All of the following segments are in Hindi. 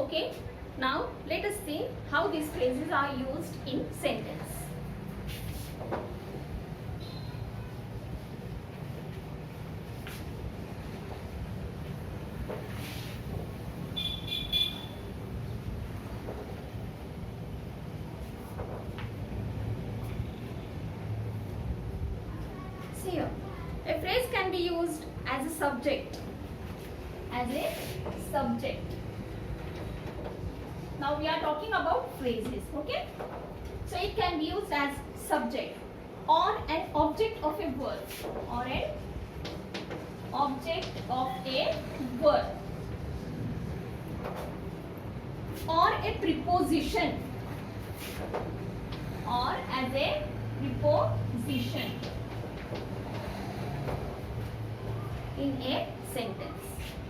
Okay, now let us see how these phrases are used in sentence. See here, a phrase can be used as a subject. As a subject. Now we are talking about phrases, okay? So it can be used as subject or an object of a word, or an object of a word, or a preposition, or as a preposition in a sentence.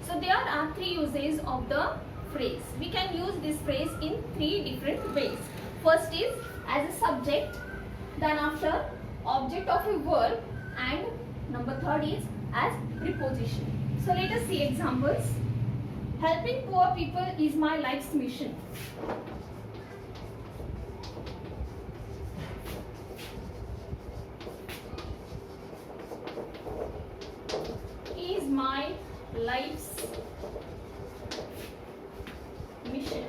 So there are three uses of the phrase. We can use this phrase in three different ways. First is as a subject, then after object of a verb, and number third is as preposition. So let us see examples. Helping poor people is my life's mission. Is my life's mission.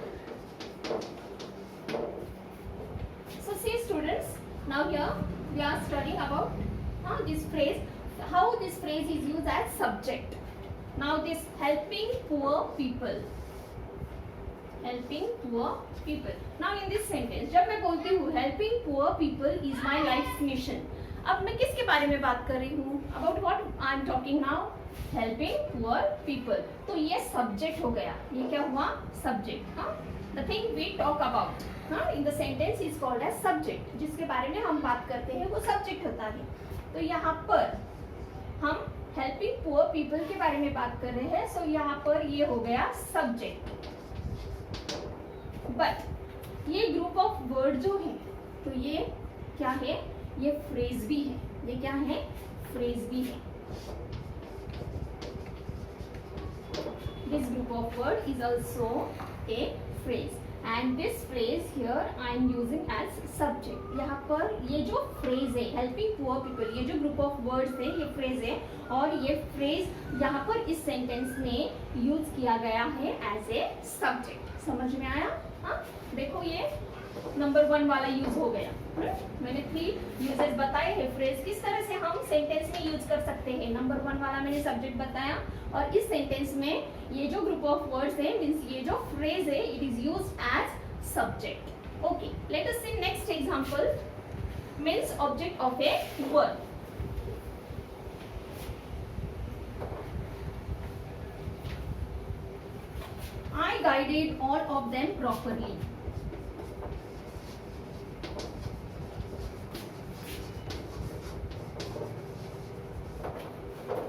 So see students, now here we are studying about this phrase, how this phrase is used as subject. Now this helping poor people. Helping poor people. Now in this sentence, जब मैं बोलती हूँ helping poor people is my life's mission, अब मैं किसके बारे में बात कर रही हूँ? About what I am talking now? Helping poor people. तो ये subject हो गया. ये क्या हुआ? Subject. The thing we talk about in the sentence is called as subject. जिसके बारे में हम बात करते हैं वो subject होता है. तो यहाँ पर हम helping poor people के बारे में बात कर रहे हैं. So यहाँ पर ये हो गया subject. But ये group of word जो है, तो ये क्या है? ये phrase भी है. ये क्या है? Phrase भी है. This group of word is also a phrase, and this phrase here I am using as subject. यहाँ पर ये जो phrase है helping poor people, ये जो group of words है ये phrase है, और ये phrase यहाँ पर इस sentence में use किया गया है as a subject. समझ में आया? हाँ, देखो ये नंबर 1 वाला यूज हो गया. मैंने 3 यूजेस बताए हैं फ्रेज किस तरह से हम सेंटेंस में यूज कर सकते हैं. नंबर 1 वाला मैंने सब्जेक्ट बताया, और इस सेंटेंस में ये जो ग्रुप ऑफ वर्ड्स है मींस ये जो फ्रेज है it is used as subject. Okay, let us see next example. Means object of a word. I guided all of them properly.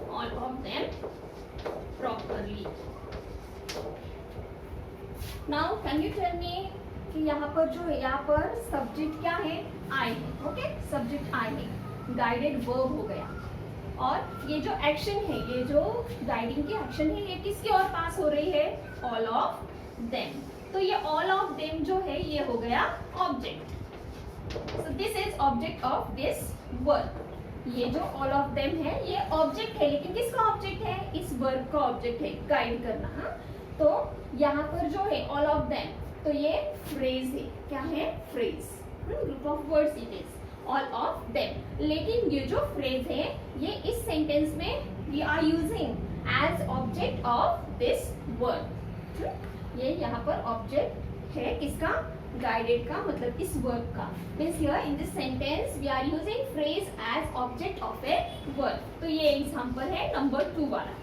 All of them properly. Now can you tell me कि यहाँ पर जो है यहाँ पर सब्जेक्ट क्या है? I है. ओके, सब्जेक्ट I है. गाइडेड वर्ब हो गया, और ये जो एक्शन है, ये जो गाइडिंग की एक्शन है, ये किसके और पास हो रही है? All of them. तो ये ऑल ऑफ देम जो है ये हो गया object. So this is object of this verb. ये जो ऑल ऑफ देम है ये ऑब्जेक्ट है, लेकिन किसका ऑब्जेक्ट है? इस वर्ब का ऑब्जेक्ट है, गाइड करना. हाँ, तो यहाँ पर जो है ऑल ऑफ देम, तो ये फ्रेज है. क्या है? Phrase. Group of words it is all of them. लेकिन ये जो फ्रेज है ये इस सेंटेंस में we are using as object of this word. ये यहाँ पर ऑब्जेक्ट है किसका? गाइडेड का, मतलब इस वर्ड का. Means here in this sentence we are using phrase as object of a word. तो ये एग्जांपल है नंबर 2 वाला.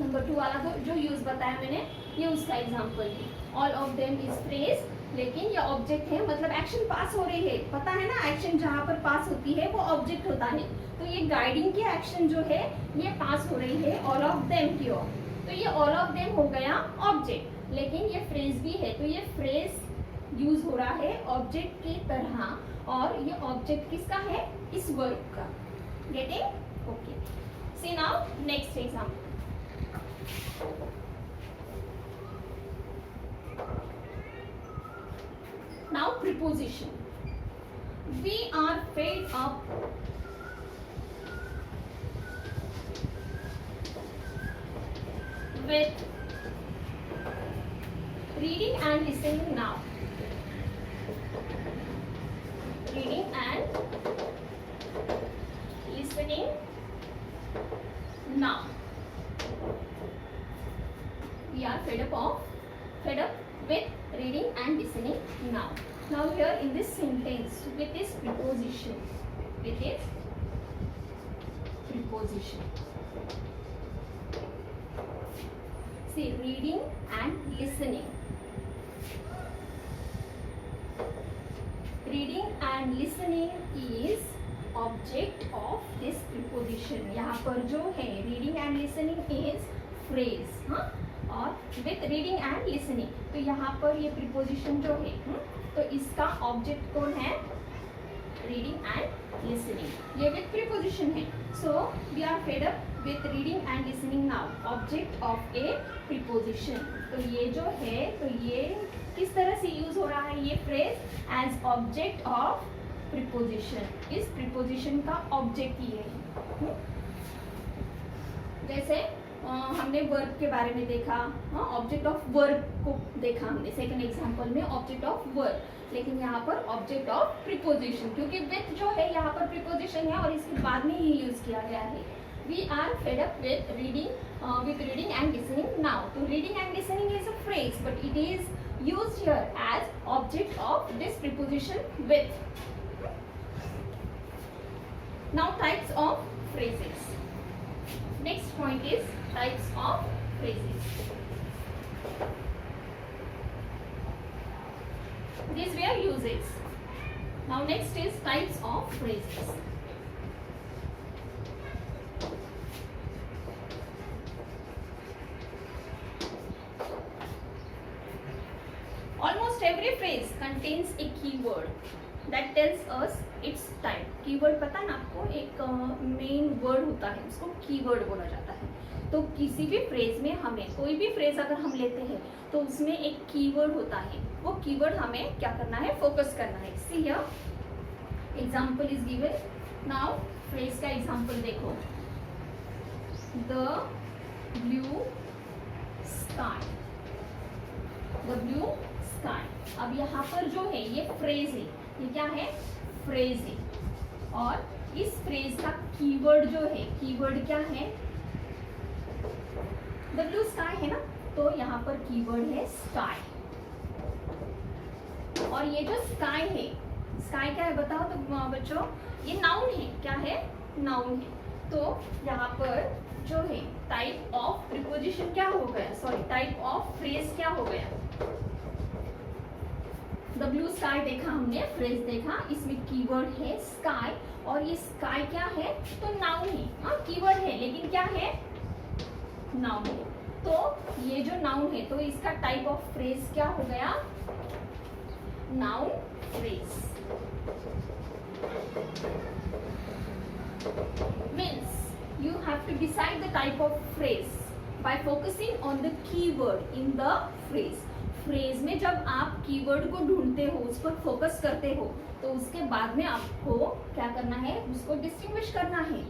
नंबर 2 वाला जो यूज बताया मैंने ये उसका एग्जांपल है. All of them is phrase, लेकिन ये ऑब्जेक्ट है, मतलब एक्शन पास हो रही है. पता है ना, एक्शन जहाँ पर पास होती है वो ऑब्जेक्ट होता है. तो ये गाइडिंग की एक्शन जो है ये पास हो रही है ऑल ऑफ देम की ओर. तो ये ऑल ऑफ देम हो गया ऑब्जेक्ट, लेकिन ये फ्रेज भी है. तो ये फ्रेज यूज हो रहा है ऑब्जेक्ट की तरह, और ये ऑब्जेक्ट किसका है? इस वर्ब का. Getting? Okay. See now next example. preposition. We are fed up with reading and listening now. Reading and listening now. We are fed up with reading and listening now. Now here in this sentence, with this preposition, see, reading and listening. Reading and listening is object of this preposition. यहाँ पर जो है reading and listening is phrase, हाँ, और with reading and listening, तो यहाँ पर ये preposition जो है, तो इसका object कौन है? Reading and listening. ये with preposition है. So we are fed up with reading and listening now. Object of a preposition. तो ये जो है, तो ये किस तरह से यूज हो रहा है ये phrase as object of preposition. इस preposition का object ये है. जैसे हमने वर्ब के बारे में देखा, ऑब्जेक्ट ऑफ वर्ब को देखा हमने सेकंड एग्जांपल में, ऑब्जेक्ट ऑफ वर्ब, लेकिन यहाँ पर ऑब्जेक्ट ऑफ प्रीपोजिशन, क्योंकि विथ जो है यहाँ पर प्रीपोजिशन है और इसके बाद में ही यूज किया गया है. We are fed up with reading and listening now. तो reading and listening is a phrase but it is used here as object of this preposition with. Now types of phrases. Next point is types of phrases. These were uses. Now next is types of phrases. Almost every phrase contains a keyword that tells us its type. Keyword पता है ना आपको, एक main word होता है, उसको keyword बोला जाता है. तो किसी भी फ्रेज में हमें, कोई भी फ्रेज अगर हम लेते हैं तो उसमें एक कीवर्ड होता है. वो कीवर्ड हमें क्या करना है? फोकस करना है. See here example is given. Now phrase का एग्जांपल देखो. The blue sky. The blue sky. अब यहाँ पर जो है ये फ्रेज है, ये क्या है? फ्रेज है. और इस फ्रेज का कीवर्ड जो है, कीवर्ड क्या है? द ब्लू स्काई है ना, तो यहाँ पर कीवर्ड है स्काई. और ये जो स्काई है, स्काई क्या है बताओ तो बच्चों? ये नाउन है. क्या है? नाउन है. तो यहाँ पर जो है टाइप ऑफ प्रीपोजिशन क्या हो गया? सॉरी, टाइप ऑफ फ्रेज क्या हो गया? द ब्लू स्काई देखा हमने, फ्रेज देखा, इसमें कीवर्ड है स्काई. और ये स्काई क्या है? तो नाउन है. हाँ, कीवर्ड है लेकिन क्या है? नाउन है. तो ये जो नाउन है तो इसका टाइप ऑफ फ्रेज क्या हो गया? Noun phrase. Means you have to decide the type of phrase by focusing on the keyword in the phrase. Phrase में जब आप कीवर्ड को ढूंढते हो, उस पर फोकस करते हो, तो उसके बाद में आपको क्या करना है? उसको डिस्टिंग्विश करना है.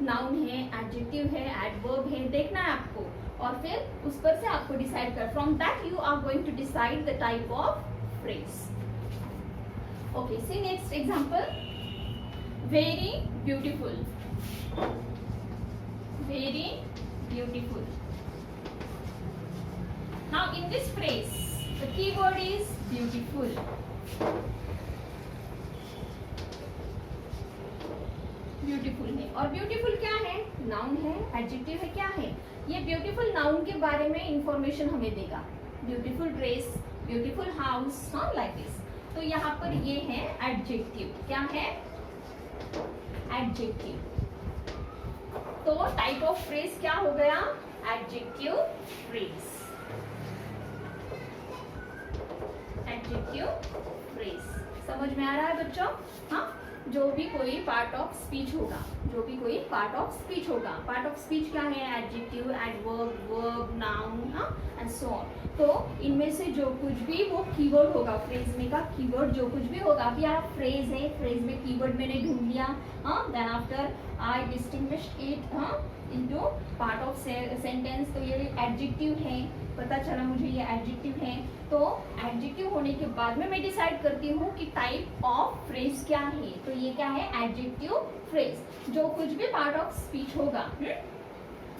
नाउन है, एडजेक्टिव है, एडवर्ब है, देखना है आपको, और फिर उस पर से आपको डिसाइड कर. From that you are going to decide the type of phrase. Okay, see next example. Very beautiful. Very beautiful. Now in this phrase, the keyword is beautiful. Beautiful है. और beautiful क्या है? नाउन है, एडजेक्टिव है, क्या है? ये beautiful नाउन के बारे में इंफॉर्मेशन हमें देगा. Beautiful dress, beautiful house, हाँ, like this. तो यहाँ पर ये है एडजेक्टिव. क्या है? एडजेक्टिव. तो टाइप ऑफ फ्रेज क्या हो गया? Adjective phrase. Adjective phrase. समझ में आ रहा है बच्चों? हाँ. जो भी कोई पार्ट ऑफ स्पीच होगा, जो भी कोई पार्ट ऑफ स्पीच होगा। पार्ट ऑफ स्पीच क्या है? Adjective, adverb, verb, noun and so on. तो इनमें से जो कुछ भी वो कीवर्ड होगा, फ्रेज में का कीवर्ड जो कुछ भी होगा, अभी यहाँ फ्रेज है, फ्रेज में कीवर्ड मैंने ढूंढ लिया, then after I distinguished it into part of sentence. तो ये एडजेक्टिव है, पता चला मुझे ये एडजेक्टिव है। तो एडजेक्टिव होने के बाद में मैं डिसाइड करती हूँ कि टाइप ऑफ फ्रेज क्या है। तो ये क्या है? Adjective phrase. जो कुछ भी पार्ट ऑफ स्पीच होगा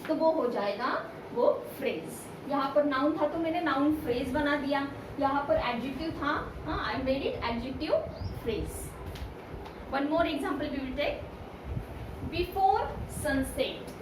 तो वो हो जाएगा वो फ्रेज। यहाँ पर नाउन था तो मैंने नाउन फ्रेज बना दिया, यहाँ पर एडजेक्टिव था, I made it adjective phrase. One more example we will take, before sunset.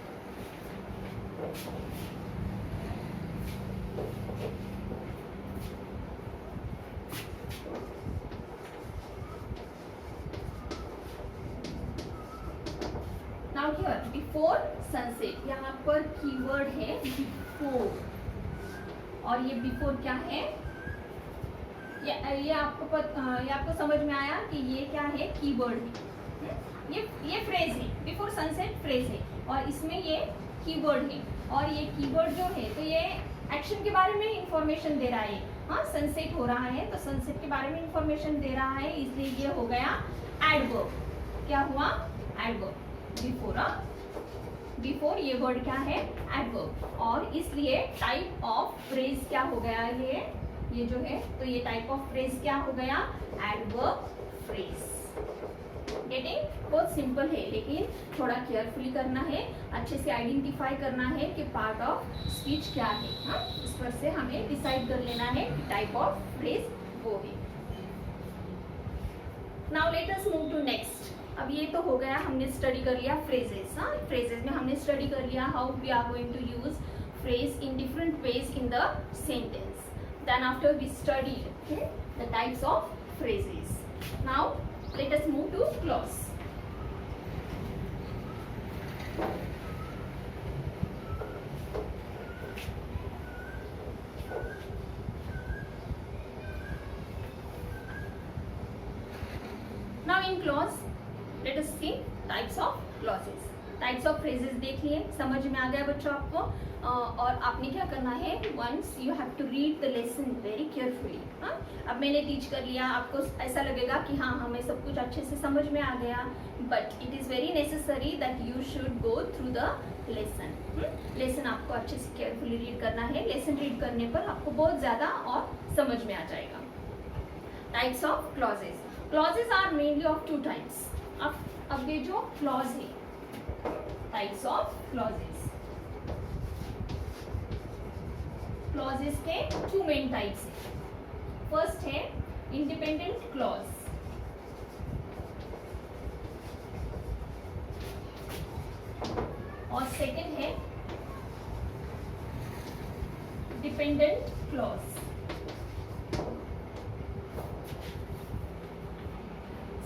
Now here before sunset, यहाँ पर कीवर्ड है बिफोर, और ये बिफोर क्या है? ये आपको समझ में आया कि ये क्या है? कीवर्ड है। ये फ्रेज है, बिफोर सनसेट फ्रेज है, और इसमें ये कीवर्ड है। और ये कीवर्ड जो है तो ये एक्शन के बारे में इंफॉर्मेशन दे रहा है। हाँ, सनसेट हो रहा है तो सनसेट के बारे में इंफॉर्मेशन दे रहा है, इसलिए ये हो गया एडवर्ब। क्या हुआ? एडवर्ब। बिफोर ये वर्ड क्या है? एडवर्ब। और इसलिए टाइप ऑफ फ्रेज क्या हो गया? ये जो है तो ये टाइप ऑफ फ्रेज क्या हो गया? Adverb phrase. गेटिंग? बहुत सिंपल है, लेकिन थोड़ा केयरफुली करना है, अच्छे से आइडेंटिफाई करना है कि पार्ट ऑफ स्पीच क्या है। हाँ, इस पर से हमें डिसाइड कर लेना है कि टाइप ऑफ फ्रेज वो है। Now let us move to next. अब ये तो हो गया, हमने स्टडी कर लिया फ्रेजेस। हाँ, फ्रेजेस में हमने स्टडी कर लिया how we are going to use phrase in different ways in the sentence. Then after we studied the types of phrases. Now let us move to clause. Now in clause, let us see types of clauses. Types of phrases देख लिए, समझ में आ गया बच्चों आपको? और आपने क्या करना है, once you have to read the lesson very carefully. हाँ, अब मैंने टीच कर लिया, आपको ऐसा लगेगा कि हाँ हमें सब कुछ अच्छे से समझ में आ गया, but it is very necessary that you should go through the lesson. Lesson आपको अच्छे से केयरफुली रीड करना है। लेसन रीड करने पर आपको बहुत ज़्यादा और समझ में आ जाएगा। Types of clauses. Clauses are mainly of two types. अब ये जो क्लॉज है, टाइप्स ऑफ क्लॉजेस। क्लॉजेस के टू मेन टाइप्स हैं। फर्स्ट है इंडिपेंडेंट क्लॉज, और सेकंड है dependent clause.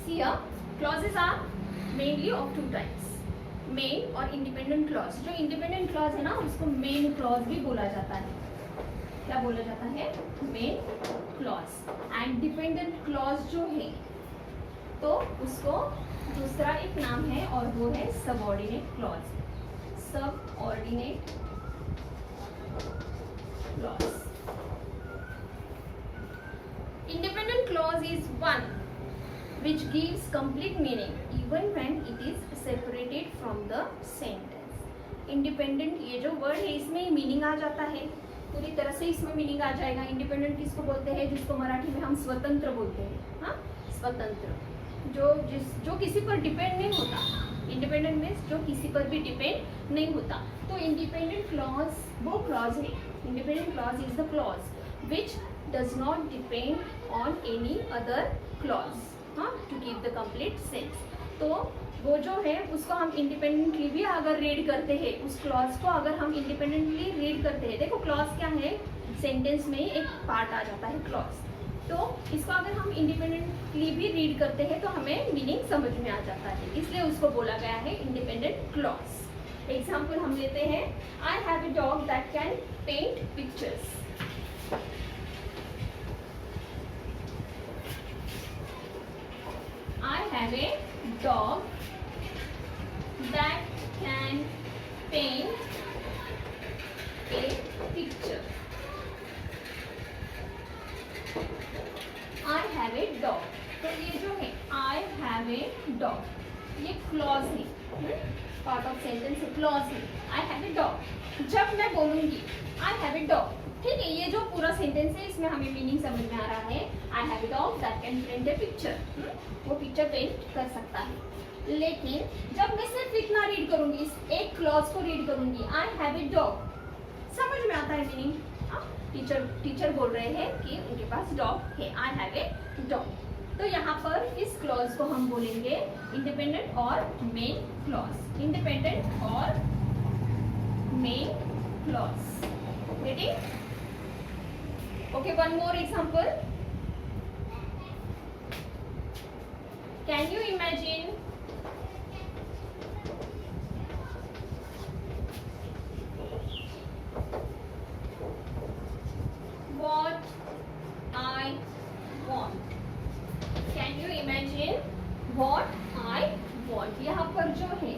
See here, clauses are mainly of two types, main और इंडिपेंडेंट क्लॉज। जो इंडिपेंडेंट क्लॉज है ना, उसको मेन क्लॉज भी बोला जाता है। क्या बोला जाता है? Main clause. And dependent clause जो है तो उसको दूसरा एक नाम है, और वो है subordinate clause. Subordinate clause. Independent clause is one which gives complete meaning even when it is separated from the sentence. Independent ये जो वर्ड है इसमें मीनिंग आ जाता है, पूरी तरह से इसमें मीनिंग आ जाएगा। इंडिपेंडेंट किसको बोलते हैं? जिसको मराठी में हम स्वतंत्र बोलते हैं। हाँ, स्वतंत्र, जो किसी पर डिपेंड नहीं होता। इंडिपेंडेंट मीन्स जो किसी पर भी डिपेंड नहीं होता। तो इंडिपेंडेंट क्लॉज वो क्लॉज है, independent clause is the clause which does not depend on any other clause to keep the complete sense. तो वो जो है उसको हम इंडिपेंडेंटली भी अगर रीड करते हैं, उस क्लॉज को अगर हम इंडिपेंडेंटली रीड करते हैं, देखो क्लॉज क्या है, सेंटेंस में एक पार्ट आ जाता है क्लॉज, तो इसको अगर हम इंडिपेंडेंटली भी रीड करते हैं तो हमें मीनिंग समझ में आ जाता है, इसलिए उसको बोला गया है इंडिपेंडेंट क्लॉज। एग्जाम्पल हम लेते हैं, I have a dog that can paint pictures. I have a dog that can paint a picture. I have a dog. तो ये जो है I have a dog, ये क्लॉज है, पार्ट ऑफ सेंटेंस है, क्लॉज है. I have a dog. जब मैं बोलूंगी I have a dog, ठीक है, ये जो पूरा सेंटेंस है इसमें हमें मीनिंग समझ में आ रहा है. I have a dog that can paint a picture. वो पिक्चर पेंट कर सकता है. लेकिन जब मैं सिर्फ इतना रीड करूंगी, इस एक क्लॉज को रीड करूंगी, I have a dog, समझ में आता है मीनिंग. टीचर बोल रहे हैं कि उनके पास डॉग है. I have a dog. तो यहाँ पर इस क्लॉज को हम बोलेंगे इंडिपेंडेंट और मेन क्लॉज. इंडिपेंडेंट और main clause. Ready? Okay, one more example. Can you imagine what I want? Can you imagine what I want? यहाँ पर जो है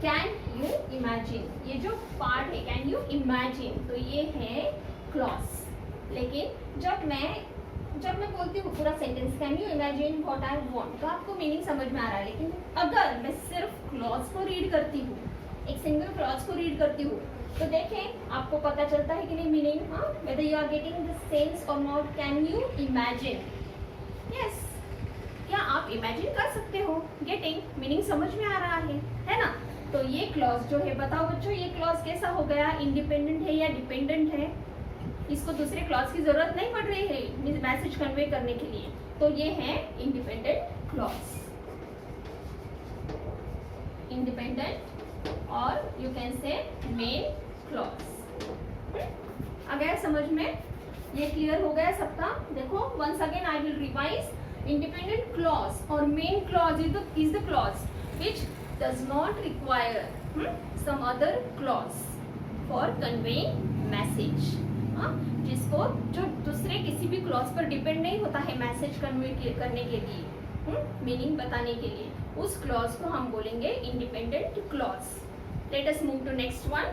can you imagine, ये जो पार्ट है can you imagine, तो ये है क्लॉज. लेकिन जब मैं बोलती हूँ पूरा sentence can you imagine what I want, तो आपको मीनिंग समझ में आ रहा है. लेकिन अगर मैं सिर्फ क्लॉज को रीड करती हूँ, एक सिंगल क्लॉज को रीड करती हूँ, तो देखें आपको पता चलता है कि नहीं meaning, whether you are getting the sense और not. Can you imagine, yes, क्या आप इमेजिन कर सकते हो? गेटिंग, मीनिंग समझ में आ रहा है ना. तो ये क्लॉज जो है, बताओ बच्चों ये क्लॉज कैसा हो गया? इंडिपेंडेंट है या डिपेंडेंट है? इसको दूसरे क्लॉज की जरूरत नहीं पड़ रही है मैसेज कन्वे करने के लिए, तो ये है इंडिपेंडेंट क्लॉज. इंडिपेंडेंट और you can say main clause. आ गया समझ में? ये क्लियर हो गया सबका? देखो once again I will revise. Independent clause और main clause is the clause which does not require some other clause for conveying message. जिसको जो दूसरे किसी भी क्लॉज पर डिपेंड नहीं होता है मैसेज कन्वे करने के लिए, मीनिंग बताने के लिए, उस क्लॉज को हम बोलेंगे independent clause. Let us move to next one.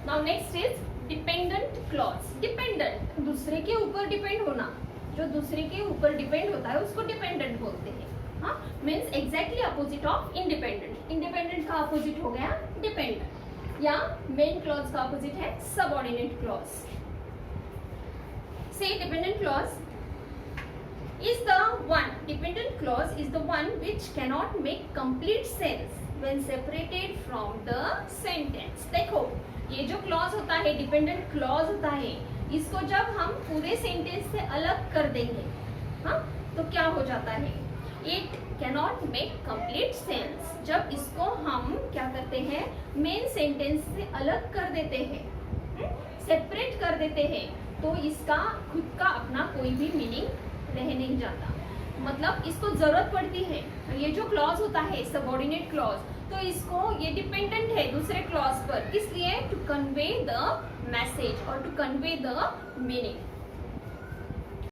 Now next is dependent clause. Dependent, दूसरे के ऊपर डिपेंड होना. जो दूसरे के ऊपर डिपेंड होता है उसको डिपेंडेंट बोलते हैं. Means exactly opposite of independent. Independent का अपोजिट हो गया डिपेंडेंट, या मेन क्लॉज का अपोजिट है सबऑर्डिनेट क्लॉज. से dependent clause is the one, dependent clause is the one which cannot make complete sense when separated from the sentence. देखो ये जो क्लॉज होता है, डिपेंडेंट क्लॉज होता है, इसको जब हम पूरे सेंटेंस से अलग कर देंगे, तो क्या हो जाता है? It cannot make complete sense. जब इसको हम क्या करते हैं, मेन सेंटेंस से अलग कर देते हैं, सेपरेट कर देते हैं, तो इसका खुद का अपना कोई भी मीनिंग रह नहीं जाता. मतलब इसको जरूरत पड़ती है. ये जो क्लॉज होता है सबऑर्डिनेट क्लॉज, तो इसको ये डिपेंडेंट है दूसरे क्लॉज पर, इसलिए टू कन्वे द मैसेज और टू कन्वे द मीनिंग.